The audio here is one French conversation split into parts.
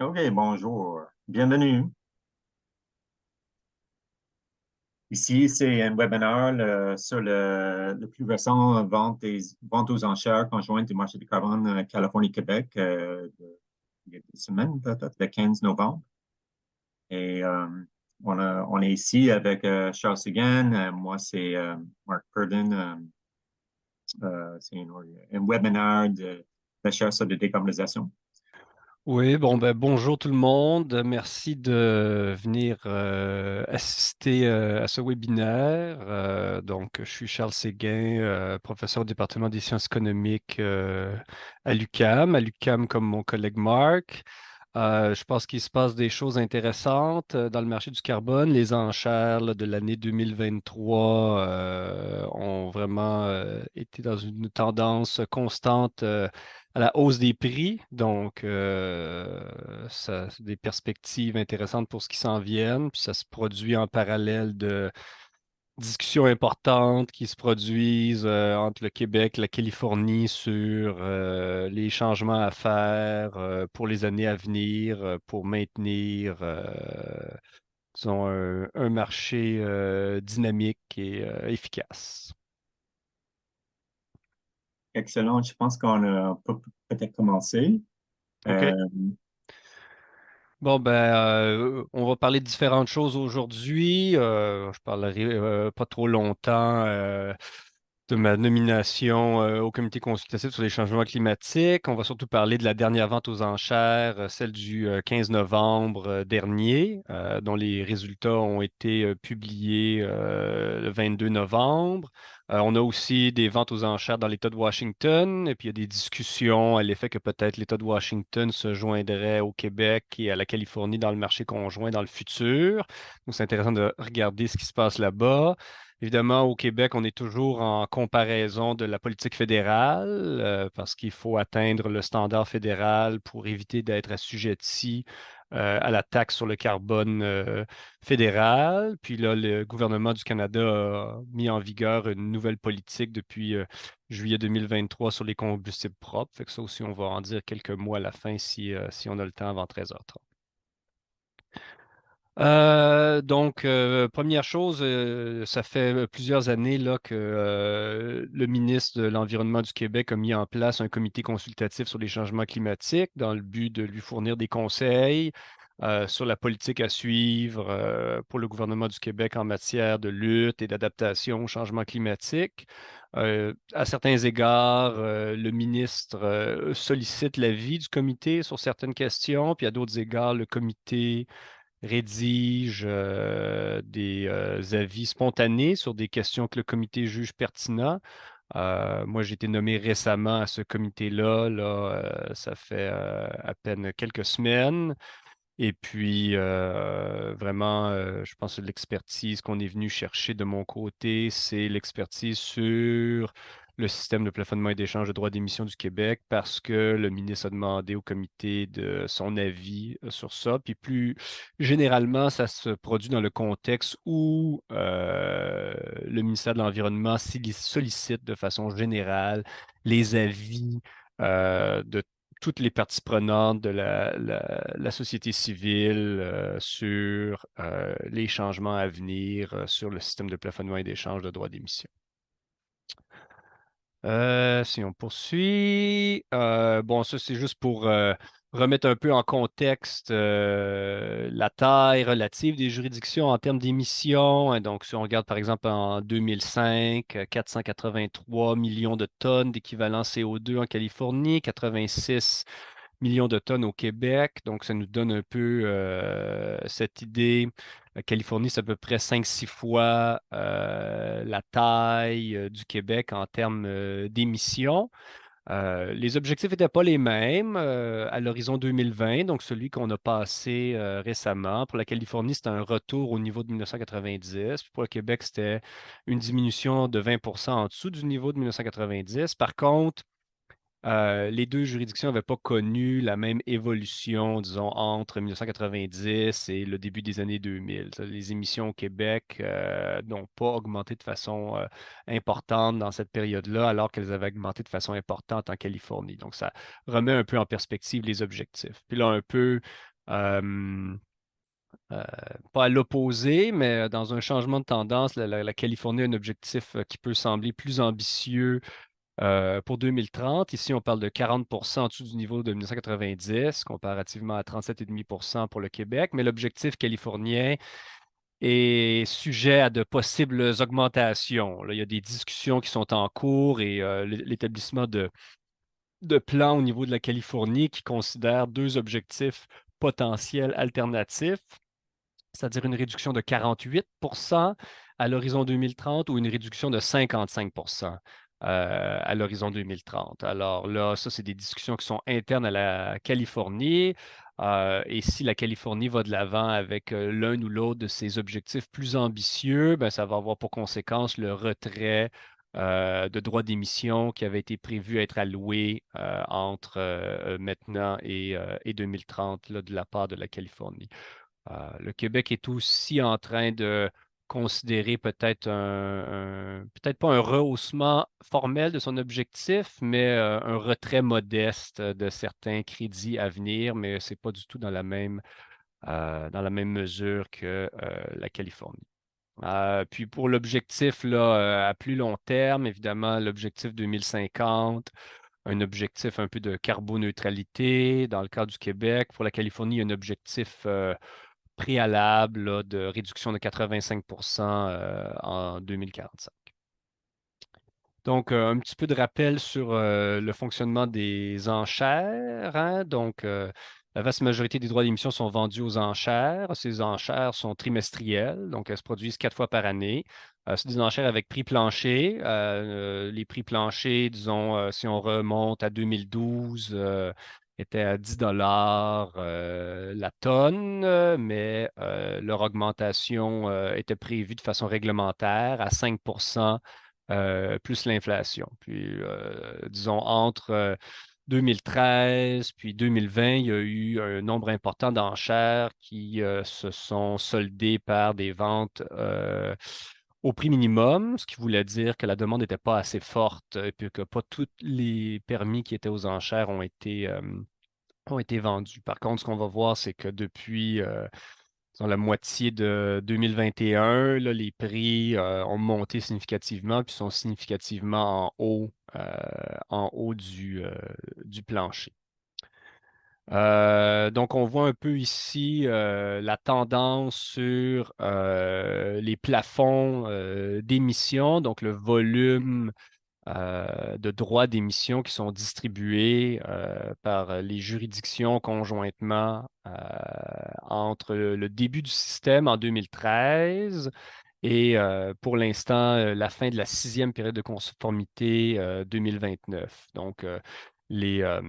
OK, bonjour. Bienvenue. Ici, c'est un webinaire sur le plus récent ventes aux enchères conjointes du marché du carbone Californie-Québec il y a 2 semaines, peut-être le 15 novembre. Et on est ici avec Charles Seguin. Moi, c'est Mark Purdon. C'est un webinaire de recherche sur la décarbonisation. Oui, bon, ben, bonjour tout le monde. Merci de venir assister à ce webinaire. Je suis Charles Séguin, professeur au département des sciences économiques à l'UQAM comme mon collègue Marc. Je pense qu'il se passe des choses intéressantes dans le marché du carbone. Les enchères là, de l'année 2023 ont vraiment été dans une tendance constante à la hausse des prix. Ça, c'est des perspectives intéressantes pour ce qui s'en vient. Puis ça se produit en parallèle de discussions importantes qui se produisent entre le Québec et la Californie sur les changements à faire pour les années à venir, pour maintenir disons, un marché dynamique et efficace. Excellent. Je pense peut-être commencer. OK. Euh, Bon, ben, on va parler de différentes choses aujourd'hui. Je parlerai pas trop longtemps de ma nomination au comité consultatif sur les changements climatiques. On va surtout parler de la dernière vente aux enchères, celle du 15 novembre dernier, dont les résultats ont été publiés le 22 novembre. On a aussi des ventes aux enchères dans l'État de Washington, et puis il y a des discussions à l'effet que peut-être l'État de Washington se joindrait au Québec et à la Californie dans le marché conjoint dans le futur. Donc, c'est intéressant de regarder ce qui se passe là-bas. Évidemment, au Québec, on est toujours en comparaison de la politique fédérale parce qu'il faut atteindre le standard fédéral pour éviter d'être assujetti à la taxe sur le carbone fédéral. Puis là, le gouvernement du Canada a mis en vigueur une nouvelle politique depuis juillet 2023 sur les combustibles propres. Fait que ça aussi, on va en dire quelques mots à la fin si on a le temps avant 13h30. Première chose, ça fait plusieurs années là, que le ministre de l'Environnement du Québec a mis en place un comité consultatif sur les changements climatiques dans le but de lui fournir des conseils sur la politique à suivre pour le gouvernement du Québec en matière de lutte et d'adaptation au changement climatique. À certains égards, le ministre sollicite l'avis du comité sur certaines questions, puis à d'autres égards, le comité rédige des avis spontanés sur des questions que le comité juge pertinents. Moi, j'ai été nommé récemment à ce comité-là. Ça fait à peine quelques semaines. Et puis, vraiment, je pense que l'expertise qu'on est venu chercher de mon côté, c'est l'expertise sur le système de plafonnement et d'échange de droits d'émission du Québec parce que le ministre a demandé au comité de son avis sur ça. Puis plus généralement, ça se produit dans le contexte où le ministère de l'Environnement sollicite de façon générale les avis de toutes les parties prenantes de la société civile sur les changements à venir sur le système de plafonnement et d'échange de droits d'émission. Si on poursuit, bon, ça c'est juste pour remettre un peu en contexte la taille relative des juridictions en termes d'émissions. Hein. Donc, si on regarde par exemple en 2005, 483 millions de tonnes d'équivalent CO2 en Californie, 86 millions de tonnes au Québec. Donc, ça nous donne un peu cette idée. La Californie, c'est à peu près 5-6 fois la taille du Québec en termes d'émissions. Les objectifs n'étaient pas les mêmes à l'horizon 2020, donc celui qu'on a passé récemment. Pour la Californie, c'était un retour au niveau de 1990. Puis pour le Québec, c'était une diminution de 20 en dessous du niveau de 1990. Par contre, Les deux juridictions n'avaient pas connu la même évolution, disons, entre 1990 et le début des années 2000. Les émissions au Québec n'ont pas augmenté de façon importante dans cette période-là, alors qu'elles avaient augmenté de façon importante en Californie. Donc, ça remet un peu en perspective les objectifs. Puis là, un peu, euh, euh, pas à l'opposé, mais dans un changement de tendance, la Californie a un objectif qui peut sembler plus ambitieux pour 2030. Ici, on parle de 40 en dessous du niveau de 1990, comparativement à 37,5 pour le Québec, mais l'objectif californien est sujet à de possibles augmentations. Là, il y a des discussions qui sont en cours et l'établissement de plans au niveau de la Californie qui considèrent deux objectifs potentiels alternatifs, c'est-à-dire une réduction de 48 à l'horizon 2030 ou une réduction de 55 à l'horizon 2030. Alors là, ça, c'est des discussions qui sont internes à la Californie. Et si la Californie va de l'avant avec l'un ou l'autre de ses objectifs plus ambitieux, ben, ça va avoir pour conséquence le retrait de droits d'émission qui avait été prévu être alloué entre maintenant et 2030 là, de la part de la Californie. Le Québec est aussi en train de considérer peut-être pas un rehaussement formel de son objectif, mais un retrait modeste de certains crédits à venir, mais ce n'est pas du tout dans la même mesure que la Californie. Puis pour l'objectif là, à plus long terme, évidemment, l'objectif 2050, un objectif un peu de carboneutralité dans le cas du Québec. Pour la Californie, il y a un objectif préalable là, de réduction de 85 en 2045. Donc, un petit peu de rappel sur le fonctionnement des enchères, hein. Donc, la vaste majorité des droits d'émission sont vendus aux enchères. Ces enchères sont trimestrielles, donc elles se produisent 4 fois par année. C'est des enchères avec prix plancher. Les prix planchers, disons, si on remonte à 2012, étaient à 10 la tonne, mais leur augmentation était prévue de façon réglementaire à 5 plus l'inflation. Puis, disons, entre 2013 puis 2020, il y a eu un nombre important d'enchères qui se sont soldées par des ventes au prix minimum, ce qui voulait dire que la demande n'était pas assez forte et puis que pas tous les permis qui étaient aux enchères ont été vendus. Par contre, ce qu'on va voir, c'est que depuis dans la moitié de 2021, là, les prix ont monté significativement puis sont significativement en haut du plancher. Donc, on voit un peu ici la tendance sur les plafonds d'émissions, donc le volume de droits d'émission qui sont distribués par les juridictions conjointement entre le début du système en 2013 et pour l'instant la fin de la sixième période de conformité 2029. Donc, les, euh,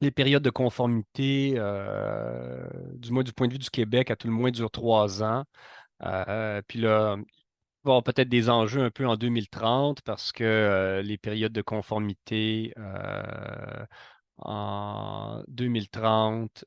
les périodes de conformité, du moins du point de vue du Québec, à tout le moins, durent 3 ans. Puis là, va y avoir peut-être des enjeux un peu en 2030 parce que les périodes de conformité en 2030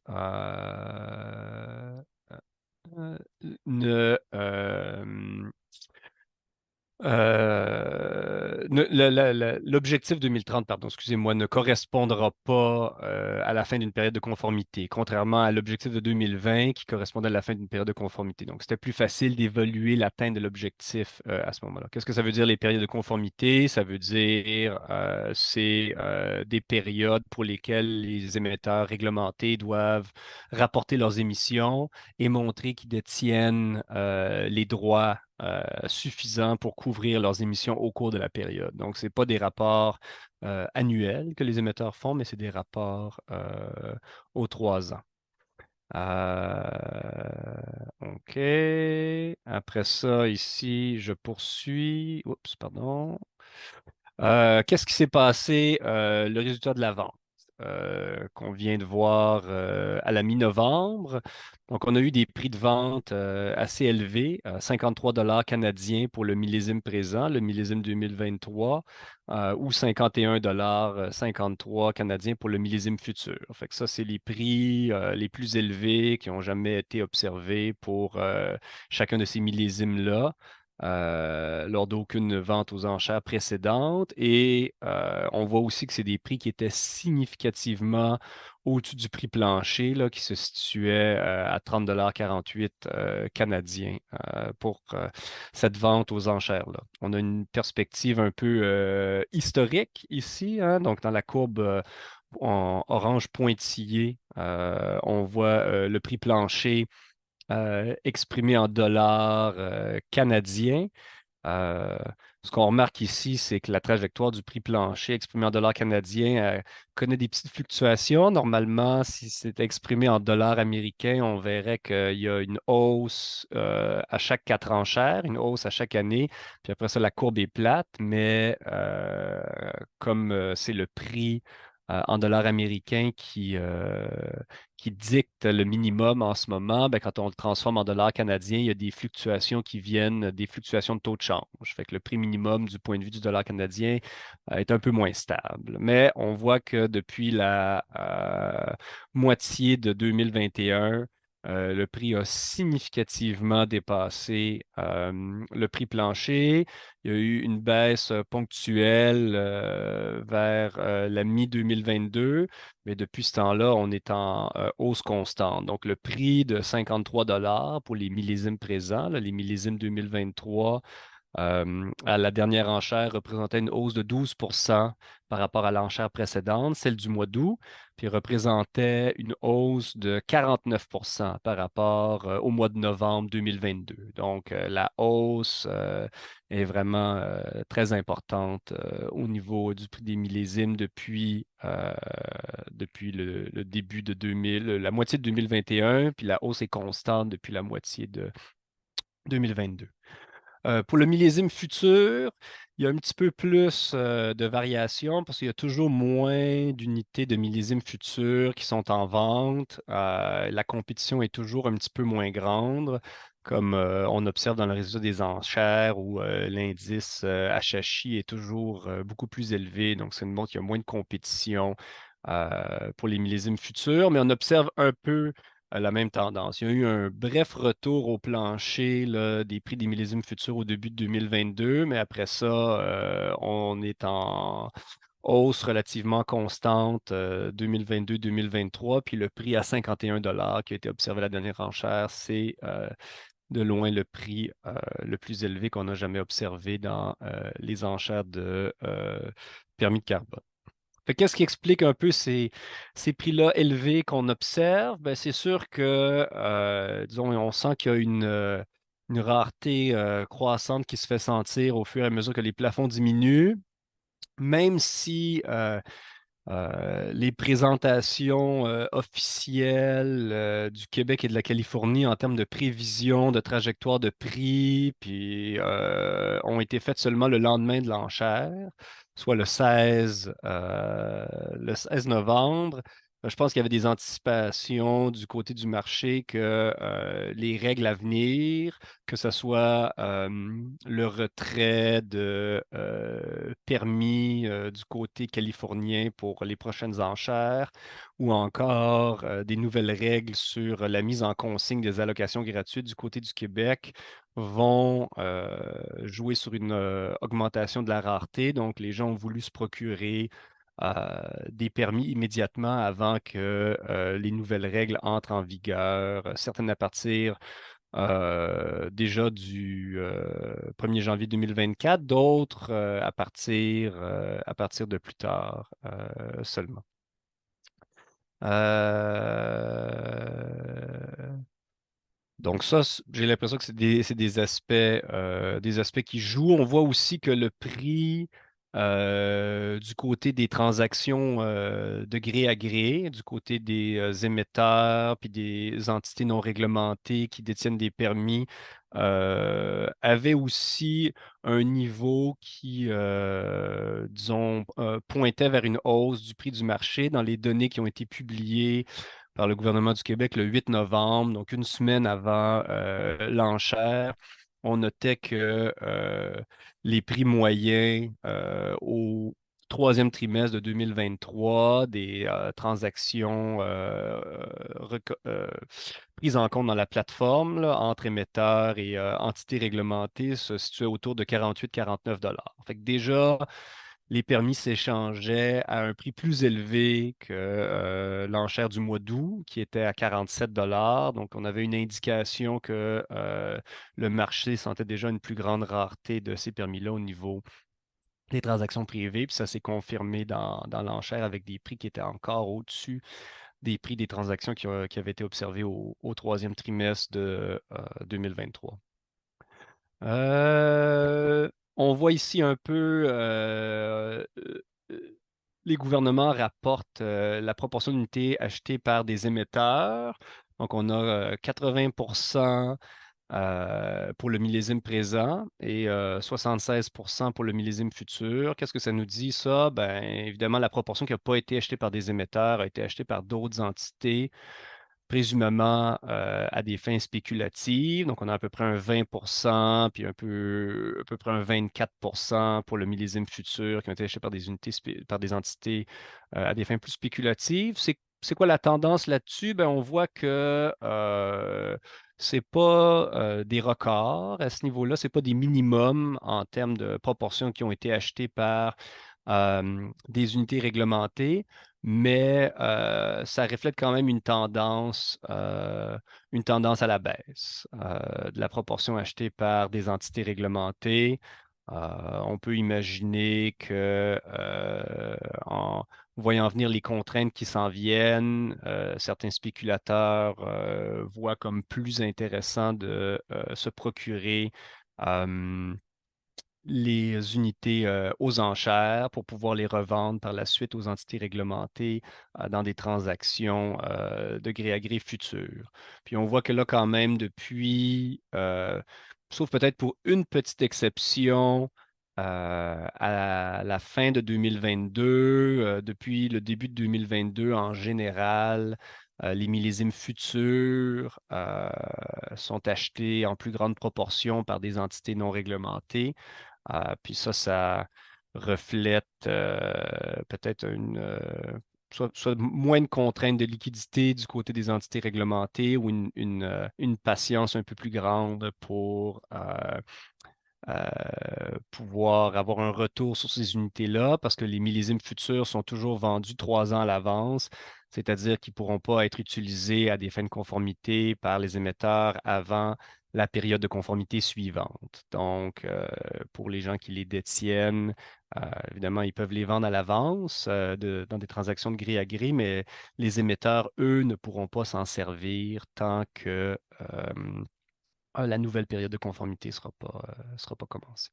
euh, ne, l'objectif 2030, pardon, excusez-moi, ne correspondra pas à la fin d'une période de conformité, contrairement à l'objectif de 2020 qui correspondait à la fin d'une période de conformité. Donc, c'était plus facile d'évaluer l'atteinte de l'objectif à ce moment-là. Qu'est-ce que ça veut dire les périodes de conformité? Ça veut dire c'est des périodes pour lesquelles les émetteurs réglementés doivent rapporter leurs émissions et montrer qu'ils détiennent les droits suffisants pour couvrir leurs émissions au cours de la période. Donc, ce n'est pas des rapports annuels que les émetteurs font, mais c'est des rapports aux 3 ans. OK. Après ça, ici, je poursuis. Oups, pardon. Qu'est-ce qui s'est passé, le résultat de la vente? qu'on vient de voir à la mi-novembre. Donc, on a eu des prix de vente assez élevés, 53 dollars canadiens pour le millésime présent, le millésime 2023, ou 51 $ 53 canadiens pour le millésime futur. Fait que ça, c'est les prix les plus élevés qui ont jamais été observés pour chacun de ces millésimes-là. Lors d'aucune vente aux enchères précédente. Et on voit aussi que c'est des prix qui étaient significativement au-dessus du prix plancher, là, qui se situait à 30,48 canadiens pour cette vente aux enchères, là. On a une perspective un peu historique ici, hein. Donc, dans la courbe en orange pointillé, on voit le prix plancher exprimé en dollars canadiens. Euh, Ce qu'on remarque ici, c'est que la trajectoire du prix plancher exprimé en dollars canadiens connaît des petites fluctuations. Normalement, si c'était exprimé en dollars américains, on verrait qu'il y a une hausse à chaque 4 enchères, une hausse à chaque année. Puis après ça, la courbe est plate, mais comme c'est le prix en dollars américains qui dicte le minimum en ce moment, ben, quand on le transforme en dollars canadiens, il y a des fluctuations qui viennent, des fluctuations de taux de change. Fait que le prix minimum du point de vue du dollar canadien est un peu moins stable. Mais on voit que depuis la moitié de 2021, le prix a significativement dépassé le prix plancher. Il y a eu une baisse ponctuelle vers la mi-2022, mais depuis ce temps-là, on est en hausse constante. Donc, le prix de 53 dollars pour les millésimes présents, là, les millésimes 2023, à la dernière enchère représentait une hausse de 12 par rapport à l'enchère précédente, celle du mois d'août, puis représentait une hausse de 49 par rapport au mois de novembre 2022. Donc, la hausse est vraiment très importante au niveau du prix des millésimes depuis le début de 2000, la moitié de 2021, puis la hausse est constante depuis la moitié de 2022. Pour le millésime futur, il y a un petit peu plus de variation parce qu'il y a toujours moins d'unités de millésime futur qui sont en vente. La compétition est toujours un petit peu moins grande, comme on observe dans le résultat des enchères où l'indice HHI est toujours beaucoup plus élevé. Donc, ça nous montre qu'il y a moins de compétition pour les millésimes futurs, mais on observe un peu la même tendance. Il y a eu un bref retour au plancher là, des prix des millésimes futurs au début de 2022, mais après ça, on est en hausse relativement constante 2022-2023, puis le prix à 51 dollars qui a été observé à la dernière enchère, c'est de loin le prix le plus élevé qu'on a jamais observé dans les enchères de permis de carbone. Qu'est-ce qui explique un peu ces prix-là élevés qu'on observe? Ben, c'est sûr que, disons, on sent qu'il y a une rareté croissante qui se fait sentir au fur et à mesure que les plafonds diminuent, même si les présentations officielles du Québec et de la Californie en termes de prévision, de trajectoire de prix, puis ont été faites seulement le lendemain de l'enchère, soit le 16 novembre. Je pense qu'il y avait des anticipations du côté du marché que les règles à venir, que ce soit le retrait de permis du côté californien pour les prochaines enchères ou encore des nouvelles règles sur la mise en consigne des allocations gratuites du côté du Québec vont jouer sur une augmentation de la rareté. Donc, les gens ont voulu se procurer des permis immédiatement avant que les nouvelles règles entrent en vigueur, certaines à partir déjà du 1er janvier 2024, d'autres à partir de plus tard seulement. Donc ça, j'ai l'impression que c'est des aspects qui jouent. On voit aussi que le prix Du côté des transactions de gré à gré, du côté des émetteurs puis des entités non réglementées qui détiennent des permis, avait aussi un niveau qui, disons, pointait vers une hausse du prix du marché dans les données qui ont été publiées par le gouvernement du Québec le 8 novembre, donc une semaine avant l'enchère. On notait que les prix moyens au troisième trimestre de 2023 des transactions prises en compte dans la plateforme là, entre émetteurs et entités réglementées se situaient autour de 48-49 dollars. Fait que déjà, les permis s'échangeaient à un prix plus élevé que l'enchère du mois d'août, qui était à 47 dollars. Donc, on avait une indication que le marché sentait déjà une plus grande rareté de ces permis-là au niveau des transactions privées. Puis ça s'est confirmé dans l'enchère avec des prix qui étaient encore au-dessus des prix des transactions qui avaient été observées au troisième trimestre de 2023. On voit ici un peu euh, les gouvernements rapportent la proportion d'unités achetées par des émetteurs. Donc, on a 80% pour le millésime présent et 76% pour le millésime futur. Qu'est-ce que ça nous dit, ça? Ben, évidemment, la proportion qui n'a pas été achetée par des émetteurs a été achetée par d'autres entités présumément à des fins spéculatives. Donc, on a à peu près un 20 puis à peu près un 24 pour le millésime futur qui ont été achetés par des unités, par des entités à des fins plus spéculatives. C'est quoi la tendance là-dessus? Ben, on voit que c'est pas des records à ce niveau-là, c'est pas des minimums en termes de proportions qui ont été achetées par des unités réglementées, mais ça reflète quand même une tendance à la baisse de la proportion achetée par des entités réglementées. On peut imaginer que en voyant venir les contraintes qui s'en viennent, certains spéculateurs voient comme plus intéressant de se procurer euh, les unités aux enchères pour pouvoir les revendre par la suite aux entités réglementées dans des transactions de gré à gré futures. Puis on voit que là, quand même, depuis, sauf peut-être pour une petite exception, à la fin de 2022, depuis le début de 2022 en général, les millésimes futurs sont achetés en plus grande proportion par des entités non réglementées. Puis ça reflète peut-être soit moins de contraintes de liquidité du côté des entités réglementées ou une patience un peu plus grande pour pouvoir avoir un retour sur ces unités-là parce que les millésimes futurs sont toujours vendus 3 ans à l'avance, c'est-à-dire qu'ils ne pourront pas être utilisés à des fins de conformité par les émetteurs avant la période de conformité suivante. Donc, pour les gens qui les détiennent, évidemment, ils peuvent les vendre à l'avance dans des transactions de gré à gré, mais les émetteurs, eux, ne pourront pas s'en servir tant que la nouvelle période de conformité sera pas commencée.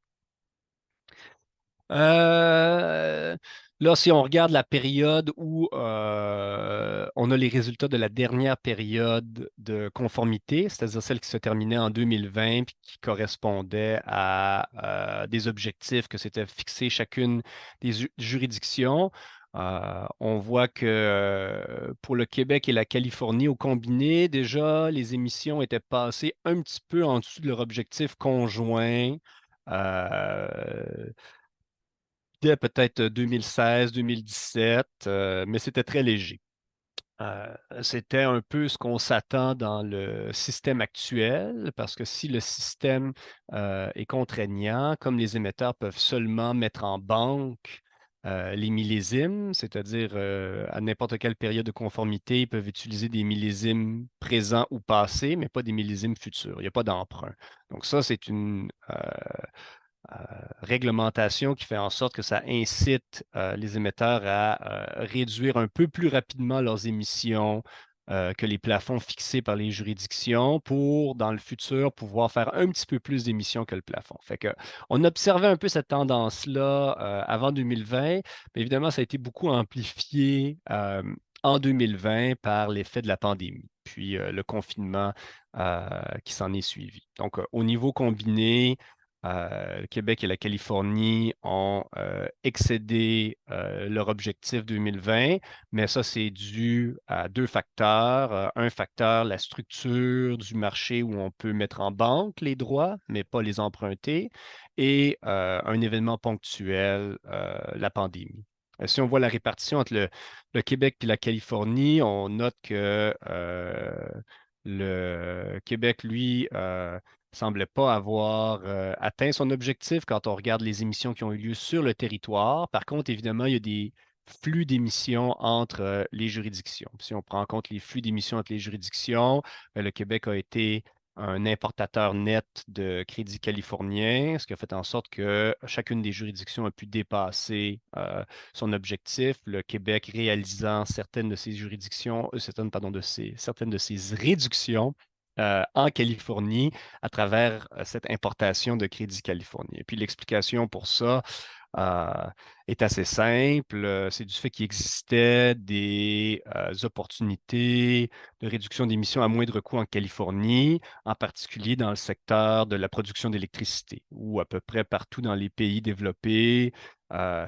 Euh, Là, si on regarde la période où on a les résultats de la dernière période de conformité, c'est-à-dire celle qui se terminait en 2020 puis qui correspondait à des objectifs que s'était fixé chacune des juridictions, on voit que pour le Québec et la Californie au combiné, déjà, les émissions étaient passées un petit peu en dessous de leur objectif conjoint. Euh, Dès peut-être 2016, 2017, mais c'était très léger. C'était un peu ce qu'on s'attend dans le système actuel, parce que si le système est contraignant, comme les émetteurs peuvent seulement mettre en banque les millésimes, c'est-à-dire à n'importe quelle période de conformité, ils peuvent utiliser des millésimes présents ou passés, mais pas des millésimes futurs. Il n'y a pas d'emprunt. Donc ça, c'est une euh, réglementation qui fait en sorte que ça incite les émetteurs à réduire un peu plus rapidement leurs émissions que les plafonds fixés par les juridictions pour, dans le futur, pouvoir faire un petit peu plus d'émissions que le plafond. Fait que, on observait un peu cette tendance-là avant 2020, mais évidemment, ça a été beaucoup amplifié en 2020 par l'effet de la pandémie, puis le confinement qui s'en est suivi. Donc, au niveau combiné, le Québec et la Californie ont excédé leur objectif 2020, mais ça, c'est dû à deux facteurs. Un facteur, la structure du marché où on peut mettre en banque les droits, mais pas les emprunter, et un événement ponctuel, la pandémie. Si on voit la répartition entre le Québec et la Californie, on note que le Québec, lui, semblait pas avoir atteint son objectif quand on regarde les émissions qui ont eu lieu sur le territoire. Par contre, évidemment, il y a des flux d'émissions entre les juridictions. Si on prend en compte les flux d'émissions entre les juridictions, le Québec a été un importateur net de crédits californiens, ce qui a fait en sorte que chacune des juridictions a pu dépasser son objectif. Le Québec réalisant certaines de ses juridictions, certaines de ses réductions en Californie à travers cette importation de crédits californiens. Et puis l'explication pour ça, euh, est assez simple. C'est du fait qu'il existait des opportunités de réduction d'émissions à moindre coût en Californie, en particulier dans le secteur de la production d'électricité, où à peu près partout dans les pays développés,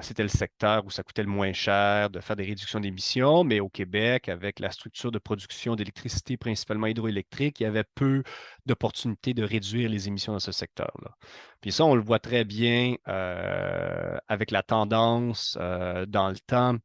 c'était le secteur où ça coûtait le moins cher de faire des réductions d'émissions, mais au Québec, avec la structure de production d'électricité principalement hydroélectrique, il y avait peu d'opportunités de réduire les émissions dans ce secteur-là. Puis ça, on le voit très bien avec la tendance dans le temps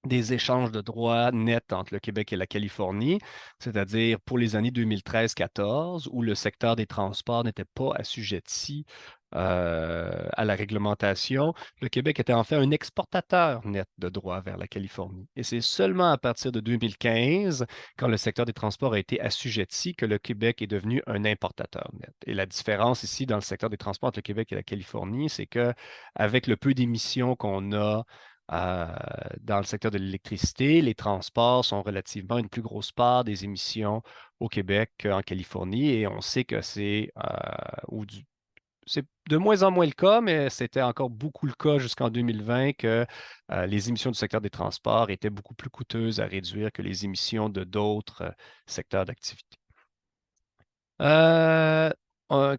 des échanges de droits nets entre le Québec et la Californie, c'est-à-dire pour les années 2013-14, où le secteur des transports n'était pas assujetti à la réglementation, le Québec était en fait un exportateur net de droits vers la Californie. Et c'est seulement à partir de 2015, quand le secteur des transports a été assujetti, que le Québec est devenu un importateur net. Et la différence ici dans le secteur des transports entre le Québec et la Californie, c'est que avec le peu d'émissions qu'on a euh, dans le secteur de l'électricité, les transports sont relativement une plus grosse part des émissions au Québec qu'en Californie et on sait que c'est de moins en moins le cas, mais c'était encore beaucoup le cas jusqu'en 2020 que les émissions du secteur des transports étaient beaucoup plus coûteuses à réduire que les émissions de d'autres secteurs d'activité. Euh,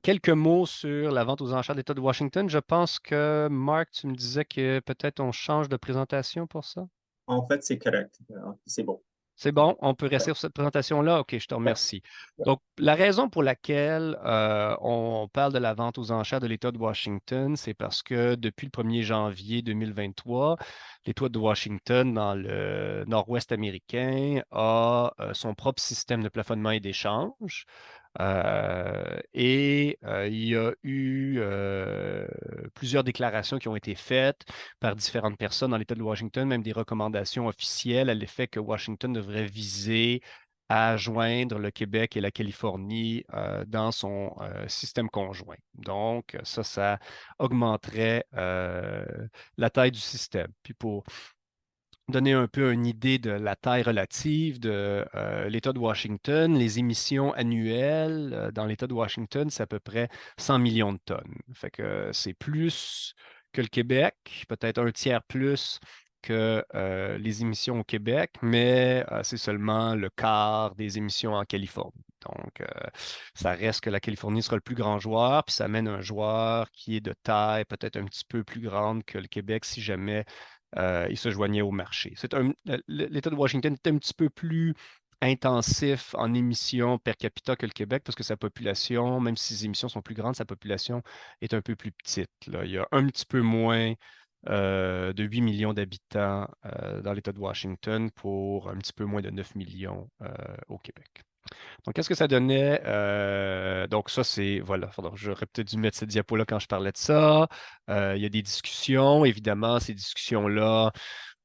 quelques mots sur la vente aux enchères de l'État de Washington. Je pense que, Marc, tu me disais que peut-être on change de présentation pour ça. En fait, c'est correct. C'est bon. C'est bon, on peut rester Ouais, sur cette présentation-là? OK, je te ouais, remercie. ouais. Donc, la raison pour laquelle on parle de la vente aux enchères de l'État de Washington, c'est parce que depuis le 1er janvier 2023, l'État de Washington, dans le nord-ouest américain, a son propre système de plafonnement et d'échange. Il y a eu plusieurs déclarations qui ont été faites par différentes personnes dans l'État de Washington, même des recommandations officielles à l'effet que Washington devrait viser à joindre le Québec et la Californie dans son système conjoint. Donc, ça augmenterait la taille du système. Puis pour donner un peu une idée de la taille relative de l'État de Washington, les émissions annuelles dans l'État de Washington, c'est à peu près 100 millions de tonnes. Fait que c'est plus que le Québec, peut-être un tiers plus que les émissions au Québec, mais c'est seulement le quart des émissions en Californie. Donc, ça reste que la Californie sera le plus grand joueur, puis ça amène un joueur qui est de taille peut-être un petit peu plus grande que le Québec si jamais il se joignait au marché. L'État de Washington est un petit peu plus intensif en émissions per capita que le Québec parce que sa population, même si ses émissions sont plus grandes, sa population est un peu plus petite, là. Il y a un petit peu moins de 8 millions d'habitants dans l'État de Washington pour un petit peu moins de 9 millions au Québec. Donc, qu'est-ce que ça donnait? Donc, ça, c'est, voilà, j'aurais peut-être dû mettre cette diapo-là quand je parlais de ça. Il y a des discussions, évidemment, ces discussions-là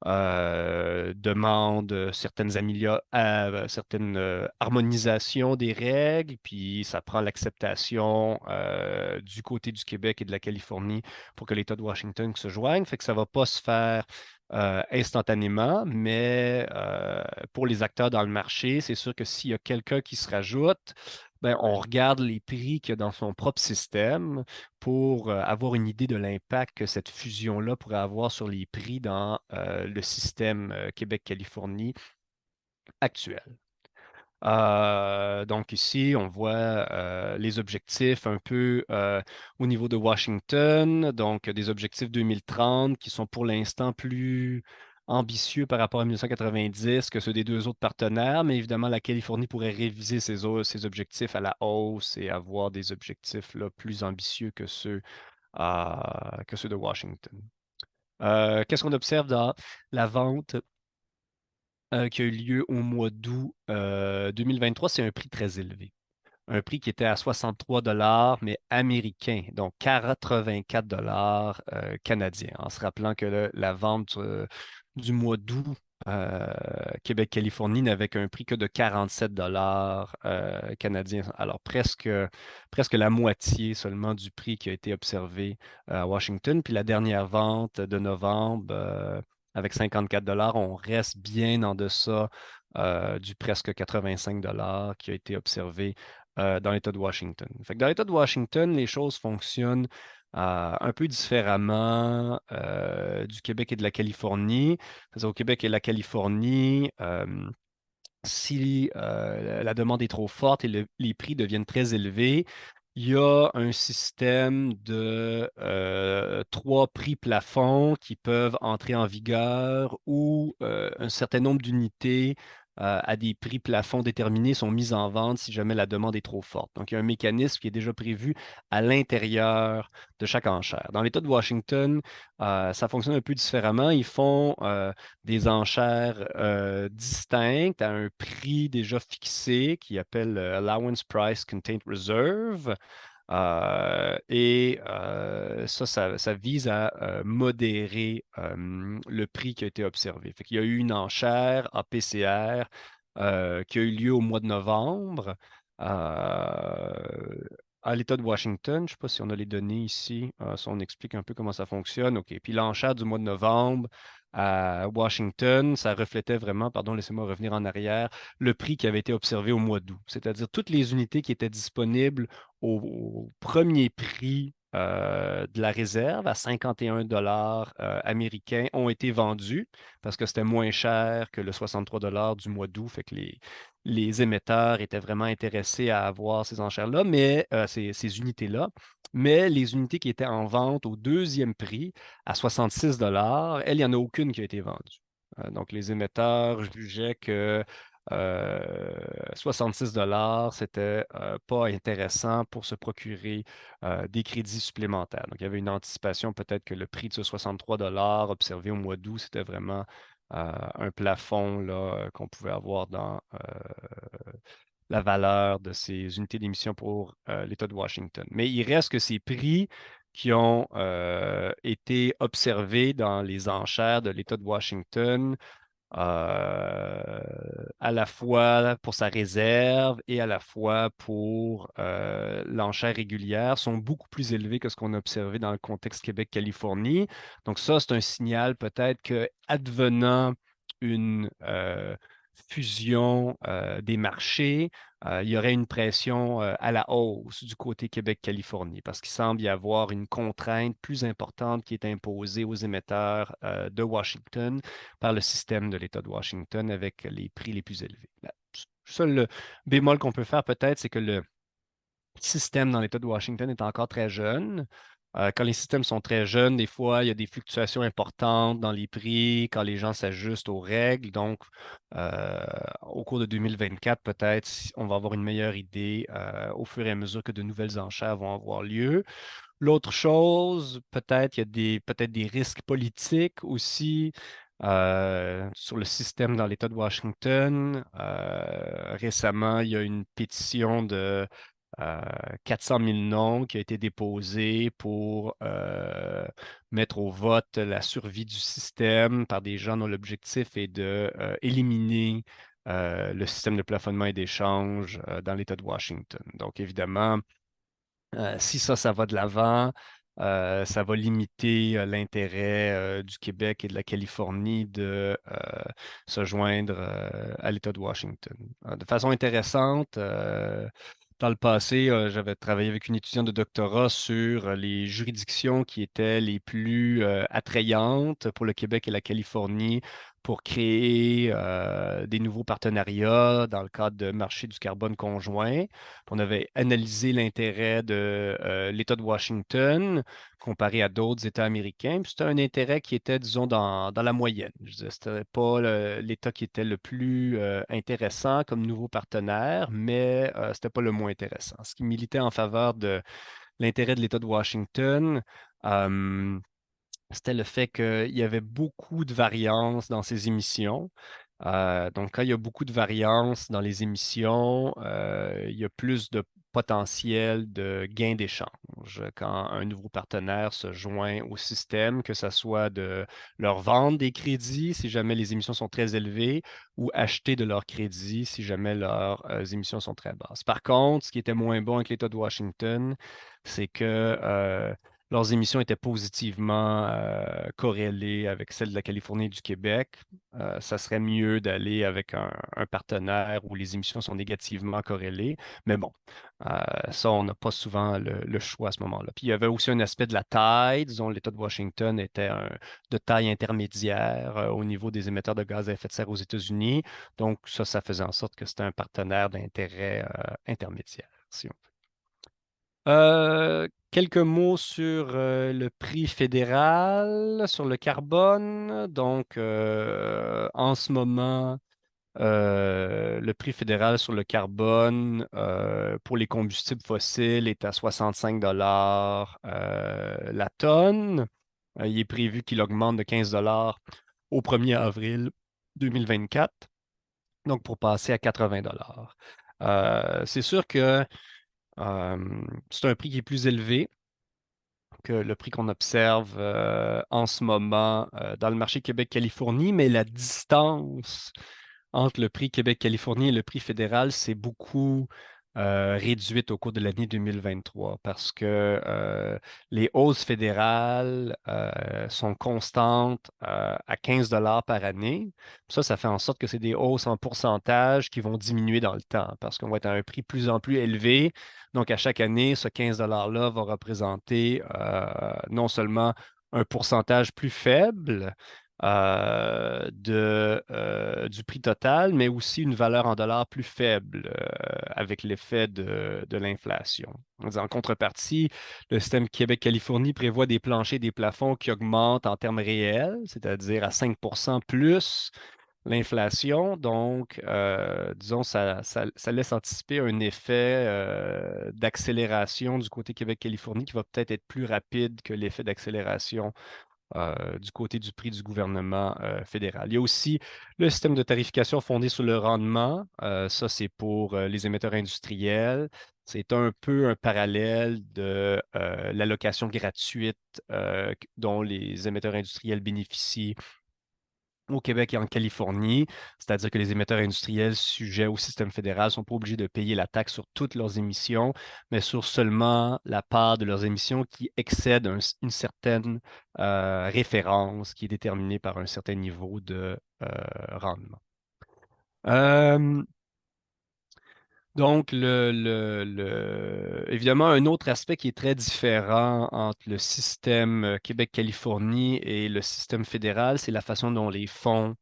demande certaines harmonisations des règles, puis ça prend l'acceptation du côté du Québec et de la Californie pour que l'État de Washington se joigne. Fait que ça ne va pas se faire instantanément, mais pour les acteurs dans le marché, c'est sûr que s'il y a quelqu'un qui se rajoute, ben, on regarde les prix qu'il y a dans son propre système pour avoir une idée de l'impact que cette fusion-là pourrait avoir sur les prix dans le système Québec-Californie actuel. Donc ici, on voit les objectifs un peu au niveau de Washington, donc des objectifs 2030 qui sont pour l'instant plus ambitieux par rapport à 1990 que ceux des deux autres partenaires, mais évidemment, la Californie pourrait réviser ses objectifs à la hausse et avoir des objectifs là, plus ambitieux que ceux de Washington. Qu'est-ce qu'on observe dans la vente qui a eu lieu au mois d'août 2023? C'est un prix très élevé. Un prix qui était à 63 dollars, mais américain, donc 84 dollars canadiens. En se rappelant que la vente du mois d'août Québec-Californie n'avait qu'un prix que de 47 dollars canadiens. Alors presque la moitié seulement du prix qui a été observé à Washington. Puis la dernière vente de novembre avec 54 dollars, on reste bien en deçà du presque 85 dollars qui a été observé dans l'État de Washington. Fait que dans l'État de Washington, les choses fonctionnent un peu différemment du Québec et de la Californie. Au Québec et la Californie, si la demande est trop forte et les prix deviennent très élevés, il y a un système de trois prix plafonds qui peuvent entrer en vigueur ou un certain nombre d'unités à des prix plafonds déterminés sont mises en vente si jamais la demande est trop forte. Donc, il y a un mécanisme qui est déjà prévu à l'intérieur de chaque enchère. Dans l'État de Washington, ça fonctionne un peu différemment. Ils font des enchères distinctes à un prix déjà fixé qui appelle Allowance Price Contained Reserve. Ça vise à modérer le prix qui a été observé. Fait qu'il y a eu une enchère APCR qui a eu lieu au mois de novembre à l'État de Washington. Je ne sais pas si on a les données ici, si on explique un peu comment ça fonctionne. OK. Puis l'enchère du mois de novembre à Washington, ça reflétait vraiment, pardon, laissez-moi revenir en arrière, le prix qui avait été observé au mois d'août, c'est-à-dire toutes les unités qui étaient disponibles au premier prix de la réserve à 51 dollars américains ont été vendus parce que c'était moins cher que le 63 dollars du mois d'août. Fait que les émetteurs étaient vraiment intéressés à avoir ces enchères-là, mais ces unités-là. Mais les unités qui étaient en vente au deuxième prix à 66 dollars, il n'y en a aucune qui a été vendue. Donc, les émetteurs jugeaient que 66 dollars, c'était pas intéressant pour se procurer des crédits supplémentaires. Donc, il y avait une anticipation peut-être que le prix de ce 63 dollars observé au mois d'août, c'était vraiment un plafond là, qu'on pouvait avoir dans la valeur de ces unités d'émission pour l'État de Washington. Mais il reste que ces prix qui ont été observés dans les enchères de l'État de Washington euh, à la fois pour sa réserve et à la fois pour l'enchère régulière sont beaucoup plus élevés que ce qu'on a observé dans le contexte Québec-Californie. Donc ça, c'est un signal peut-être que advenant une fusion des marchés, il y aurait une pression à la hausse du côté Québec-Californie parce qu'il semble y avoir une contrainte plus importante qui est imposée aux émetteurs de Washington par le système de l'État de Washington avec les prix les plus élevés. Le seul bémol qu'on peut faire peut-être, c'est que le système dans l'État de Washington est encore très jeune. Quand les systèmes sont très jeunes, des fois, il y a des fluctuations importantes dans les prix quand les gens s'ajustent aux règles. Donc, au cours de 2024, peut-être, on va avoir une meilleure idée au fur et à mesure que de nouvelles enchères vont avoir lieu. L'autre chose, peut-être, il y a peut-être des risques politiques aussi sur le système dans l'État de Washington. Récemment, il y a une pétition euh, 400 000 noms qui ont été déposés pour mettre au vote la survie du système par des gens dont l'objectif est de éliminer le système de plafonnement et d'échange dans l'État de Washington. Donc, évidemment, si ça va de l'avant, ça va limiter l'intérêt du Québec et de la Californie de se joindre à l'État de Washington. De façon intéressante, dans le passé, j'avais travaillé avec une étudiante de doctorat sur les juridictions qui étaient les plus attrayantes pour le Québec et la Californie pour créer des nouveaux partenariats dans le cadre de marché du carbone conjoint. On avait analysé l'intérêt de l'État de Washington comparé à d'autres États américains. Puis c'était un intérêt qui était, disons, dans la moyenne. Je disais, c'était pas l'État qui était le plus intéressant comme nouveau partenaire, mais c'était pas le moins intéressant. Ce qui militait en faveur de l'intérêt de l'État de Washington, euh, c'était le fait qu'il y avait beaucoup de variance dans ces émissions. Donc, quand il y a beaucoup de variance dans les émissions, il y a plus de potentiel de gain d'échange quand un nouveau partenaire se joint au système, que ce soit de leur vendre des crédits si jamais les émissions sont très élevées ou acheter de leurs crédits si jamais leurs émissions sont très basses. Par contre, ce qui était moins bon avec l'État de Washington, c'est que leurs émissions étaient positivement corrélées avec celles de la Californie et du Québec. Ça serait mieux d'aller avec un partenaire où les émissions sont négativement corrélées. Mais bon, ça, on n'a pas souvent le choix à ce moment-là. Puis il y avait aussi un aspect de la taille. Disons, l'État de Washington était de taille intermédiaire au niveau des émetteurs de gaz à effet de serre aux États-Unis. Donc, ça faisait en sorte que c'était un partenaire d'intérêt intermédiaire, si on veut. Quelques mots sur le prix fédéral, sur le carbone. Donc, en ce moment, le prix fédéral sur le carbone pour les combustibles fossiles est à 65 la tonne. Il est prévu qu'il augmente de 15 au 1er avril 2024, donc pour passer à 80 c'est sûr que c'est un prix qui est plus élevé que le prix qu'on observe en ce moment dans le marché Québec-Californie, mais la distance entre le prix Québec-Californie et le prix fédéral s'est beaucoup réduite au cours de l'année 2023 parce que les hausses fédérales sont constantes à 15 par année. Ça fait en sorte que c'est des hausses en pourcentage qui vont diminuer dans le temps parce qu'on va être à un prix de plus en plus élevé. Donc, à chaque année, ce 15 $-là va représenter non seulement un pourcentage plus faible du prix total, mais aussi une valeur en dollars plus faible avec l'effet de l'inflation. En contrepartie, le système Québec-Californie prévoit des planchers et des plafonds qui augmentent en termes réels, c'est-à-dire à 5 plus l'inflation. Donc, disons, ça laisse anticiper un effet d'accélération du côté Québec-Californie qui va peut-être être plus rapide que l'effet d'accélération du côté du prix du gouvernement fédéral. Il y a aussi le système de tarification fondé sur le rendement. Ça, c'est pour les émetteurs industriels. C'est un peu un parallèle de l'allocation gratuite dont les émetteurs industriels bénéficient au Québec et en Californie, c'est-à-dire que les émetteurs industriels sujets au système fédéral ne sont pas obligés de payer la taxe sur toutes leurs émissions, mais sur seulement la part de leurs émissions qui excède une certaine référence qui est déterminée par un certain niveau de rendement. Euh, donc, évidemment, un autre aspect qui est très différent entre le système Québec-Californie et le système fédéral, c'est la façon dont les fonds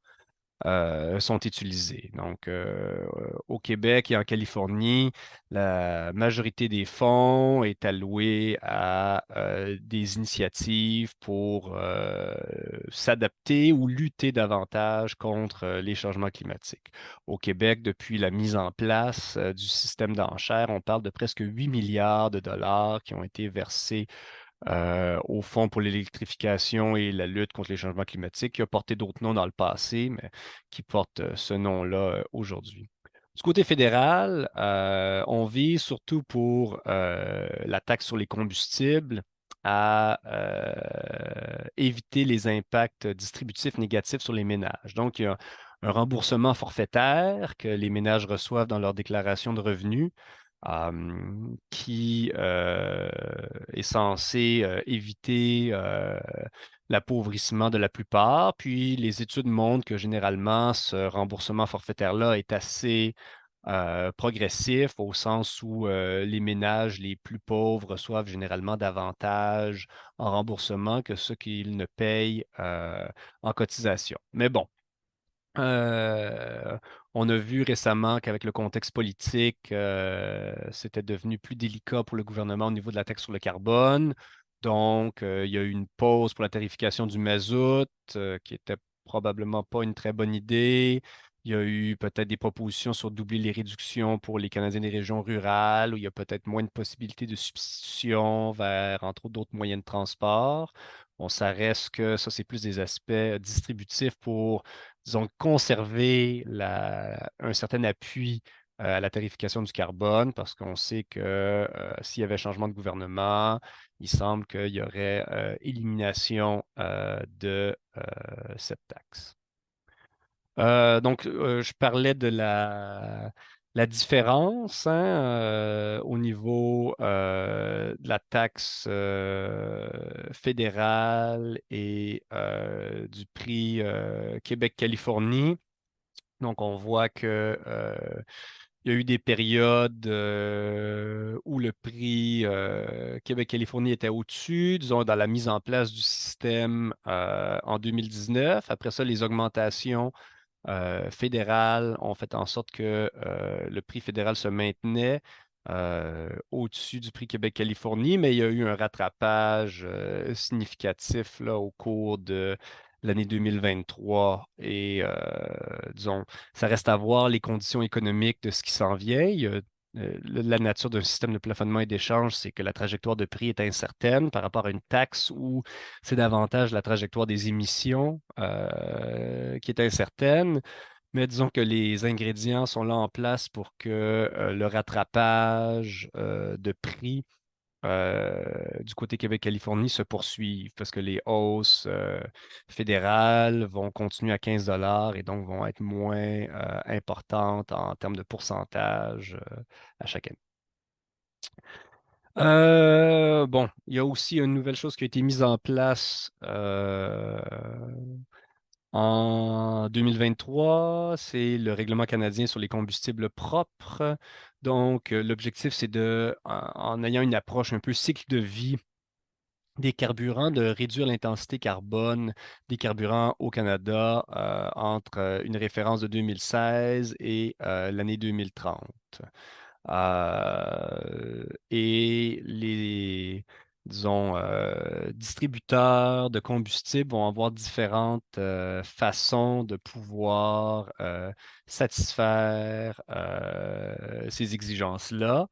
sont utilisés. Donc, au Québec et en Californie, la majorité des fonds est allouée à des initiatives pour s'adapter ou lutter davantage contre les changements climatiques. Au Québec, depuis la mise en place du système d'enchères, on parle de presque 8 milliards de dollars qui ont été versés au Fonds pour l'électrification et la lutte contre les changements climatiques, qui a porté d'autres noms dans le passé, mais qui porte ce nom-là aujourd'hui. Du côté fédéral, on vise surtout pour la taxe sur les combustibles à éviter les impacts distributifs négatifs sur les ménages. Donc, il y a un remboursement forfaitaire que les ménages reçoivent dans leur déclaration de revenus qui est censé éviter l'appauvrissement de la plupart. Puis les études montrent que généralement, ce remboursement forfaitaire-là est assez progressif au sens où les ménages les plus pauvres reçoivent généralement davantage en remboursement que ceux qu'ils ne payent en cotisation. Mais bon, euh, on a vu récemment qu'avec le contexte politique, c'était devenu plus délicat pour le gouvernement au niveau de la taxe sur le carbone. Donc, il y a eu une pause pour la tarification du mazout, qui était probablement pas une très bonne idée. Il y a eu peut-être des propositions sur doubler les réductions pour les Canadiens des régions rurales, où il y a peut-être moins de possibilités de substitution vers, entre autres, d'autres moyens de transport. Bon, ça reste que ça, c'est plus des aspects distributifs pour disons, conserver un certain appui à la tarification du carbone parce qu'on sait que s'il y avait changement de gouvernement, il semble qu'il y aurait élimination de cette taxe. Je parlais de la différence hein, au niveau de la taxe fédérale et du prix Québec-Californie. Donc, on voit que il y a eu des périodes où le prix Québec-Californie était au-dessus, disons, dans la mise en place du système en 2019. Après ça, les augmentations fédérales ont fait en sorte que le prix fédéral se maintenait au-dessus du prix Québec-Californie, mais il y a eu un rattrapage significatif là, au cours de l'année 2023 et disons, ça reste à voir les conditions économiques de ce qui s'en vient. La nature d'un système de plafonnement et d'échange, c'est que la trajectoire de prix est incertaine par rapport à une taxe où c'est davantage la trajectoire des émissions qui est incertaine. Mais disons que les ingrédients sont là en place pour que le rattrapage de prix du côté Québec-Californie se poursuive parce que les hausses fédérales vont continuer à 15 et donc vont être moins importantes en termes de pourcentage à chaque année. Bon, il y a aussi une nouvelle chose qui a été mise en place en 2023, c'est le règlement canadien sur les combustibles propres. Donc, l'objectif, c'est en ayant une approche un peu cycle de vie des carburants, de réduire l'intensité carbone des carburants au Canada entre une référence de 2016 et l'année 2030. Et les, disons, distributeurs de combustibles vont avoir différentes façons de pouvoir satisfaire ces exigences-là.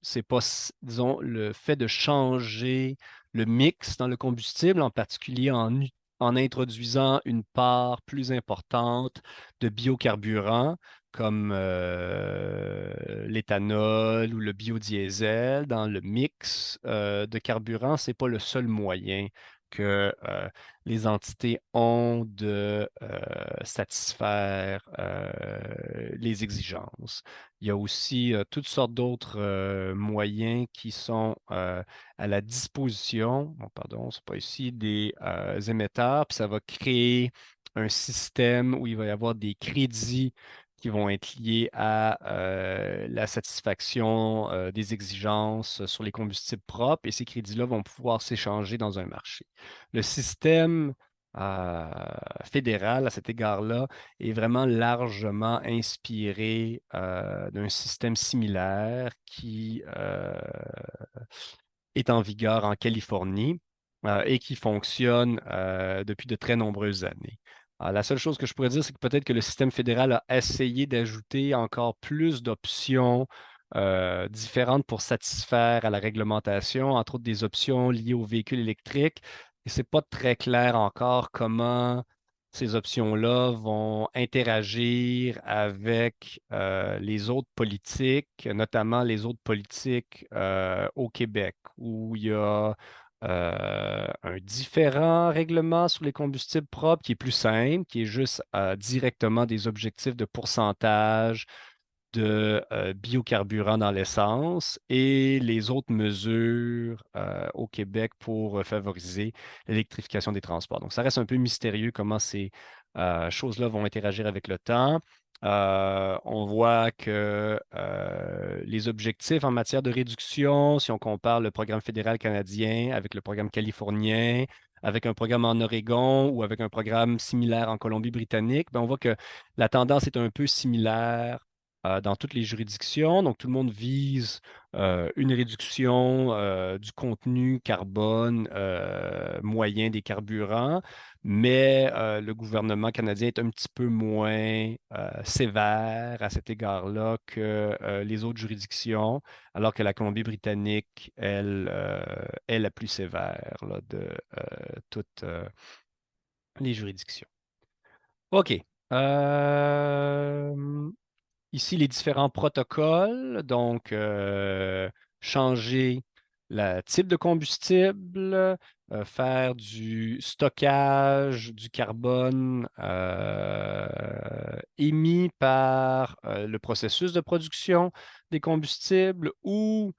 C'est pas, disons, le fait de changer le mix dans le combustible, en particulier en introduisant une part plus importante de biocarburants comme l'éthanol ou le biodiesel dans le mix de carburant, c'est pas le seul moyen que les entités ont de satisfaire les exigences. Il y a aussi toutes sortes d'autres moyens qui sont à la disposition, bon, pardon, c'est pas ici, des émetteurs, puis ça va créer un système où il va y avoir des crédits qui vont être liés à la satisfaction des exigences sur les combustibles propres et ces crédits-là vont pouvoir s'échanger dans un marché. Le système euh, fédéral à cet égard-là est vraiment largement inspiré d'un système similaire qui est en vigueur en Californie et qui fonctionne depuis de très nombreuses années. La seule chose que je pourrais dire, c'est que peut-être que le système fédéral a essayé d'ajouter encore plus d'options différentes pour satisfaire à la réglementation, entre autres des options liées aux véhicules électriques. Et c'est pas très clair encore comment ces options-là vont interagir avec les autres politiques, notamment les autres politiques au Québec, où il y a un différent règlement sur les combustibles propres qui est plus simple, qui est juste directement des objectifs de pourcentage de biocarburants dans l'essence et les autres mesures au Québec pour favoriser l'électrification des transports. Donc, ça reste un peu mystérieux comment ces choses-là vont interagir avec le temps. On voit que les objectifs en matière de réduction, si on compare le programme fédéral canadien avec le programme californien, avec un programme en Oregon ou avec un programme similaire en Colombie-Britannique, ben, on voit que la tendance est un peu similaire dans toutes les juridictions. Donc, tout le monde vise une réduction du contenu carbone moyen des carburants, mais le gouvernement canadien est un petit peu moins sévère à cet égard-là que les autres juridictions, alors que la Colombie-Britannique, elle, est la plus sévère là, de toutes les juridictions. OK. Ici, les différents protocoles, donc changer le type de combustible, faire du stockage du carbone émis par le processus de production des combustibles ou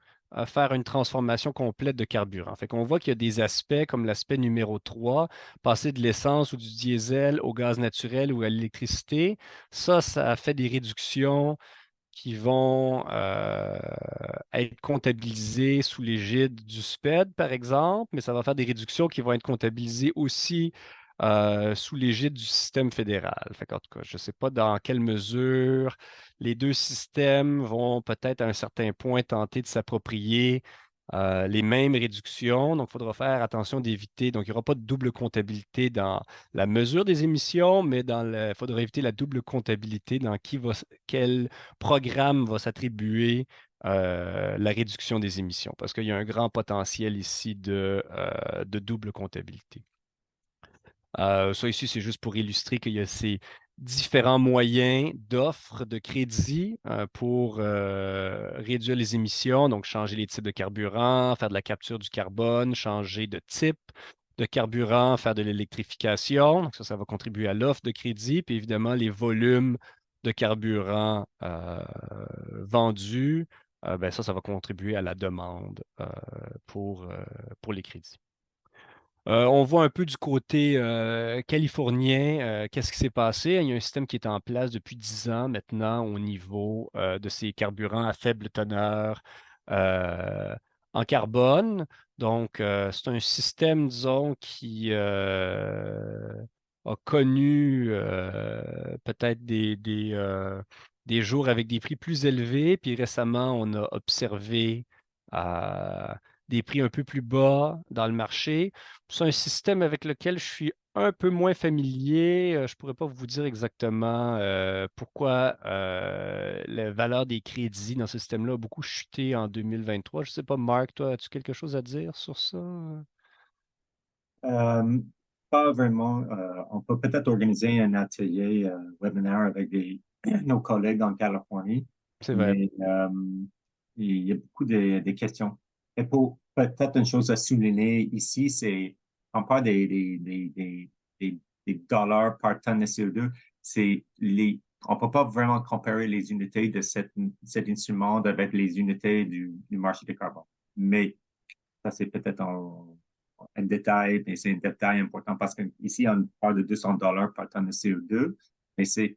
faire une transformation complète de carburant. Fait qu'on voit qu'il y a des aspects comme l'aspect numéro 3, passer de l'essence ou du diesel au gaz naturel ou à l'électricité. Ça fait des réductions qui vont être comptabilisées sous l'égide du SPED, par exemple, mais ça va faire des réductions qui vont être comptabilisées aussi sous l'égide du système fédéral. Fait qu'en tout cas, je ne sais pas dans quelle mesure les deux systèmes vont peut-être à un certain point tenter de s'approprier les mêmes réductions. Donc, il faudra faire attention d'éviter. Donc, il n'y aura pas de double comptabilité dans la mesure des émissions, mais il faudra éviter la double comptabilité dans quel programme va s'attribuer la réduction des émissions, parce qu'il y a un grand potentiel ici de double comptabilité. Ça ici, c'est juste pour illustrer qu'il y a ces différents moyens d'offre de crédit pour réduire les émissions, donc changer les types de carburant, faire de la capture du carbone, changer de type de carburant, faire de l'électrification. Donc ça va contribuer à l'offre de crédit, puis évidemment les volumes de carburant vendus, ben ça va contribuer à la demande pour les crédits. On voit un peu du côté californien qu'est-ce qui s'est passé. Il y a un système qui est en place depuis 10 ans maintenant au niveau de ces carburants à faible teneur en carbone. Donc, c'est un système, disons, qui a connu peut-être des jours avec des prix plus élevés. Puis récemment, on a observé des prix un peu plus bas dans le marché. C'est un système avec lequel je suis un peu moins familier. Je ne pourrais pas vous dire exactement pourquoi la valeur des crédits dans ce système-là a beaucoup chuté en 2023. Je ne sais pas, Marc, toi, as-tu quelque chose à dire sur ça? Euh, Pas vraiment. On peut peut-être organiser un atelier webinaire avec nos collègues en Californie, C'est vrai. mais il y a beaucoup de questions. Et pour peut-être une chose à souligner ici, c'est on parle des dollars par tonne de CO2, on ne peut pas vraiment comparer les unités de cet instrument avec les unités du marché du carbone. Mais ça, c'est peut-être un détail, mais c'est un détail important parce qu'ici, on parle de 200 dollars par tonne de CO2, mais c'est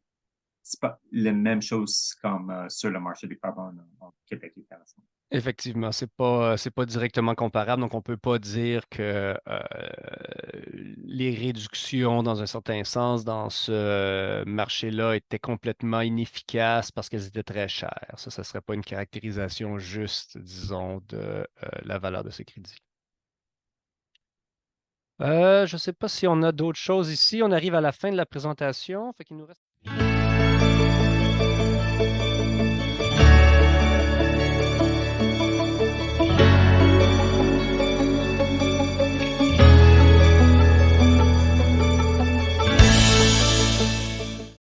pas la même chose comme sur le marché du carbone au Québec et Canada. Effectivement, c'est pas directement comparable, donc on ne peut pas dire que les réductions, dans un certain sens, dans ce marché-là étaient complètement inefficaces parce qu'elles étaient très chères. Ça ne serait pas une caractérisation juste, disons, de la valeur de ces crédits. Je ne sais pas si on a d'autres choses ici. On arrive à la fin de la présentation, fait qu'il nous reste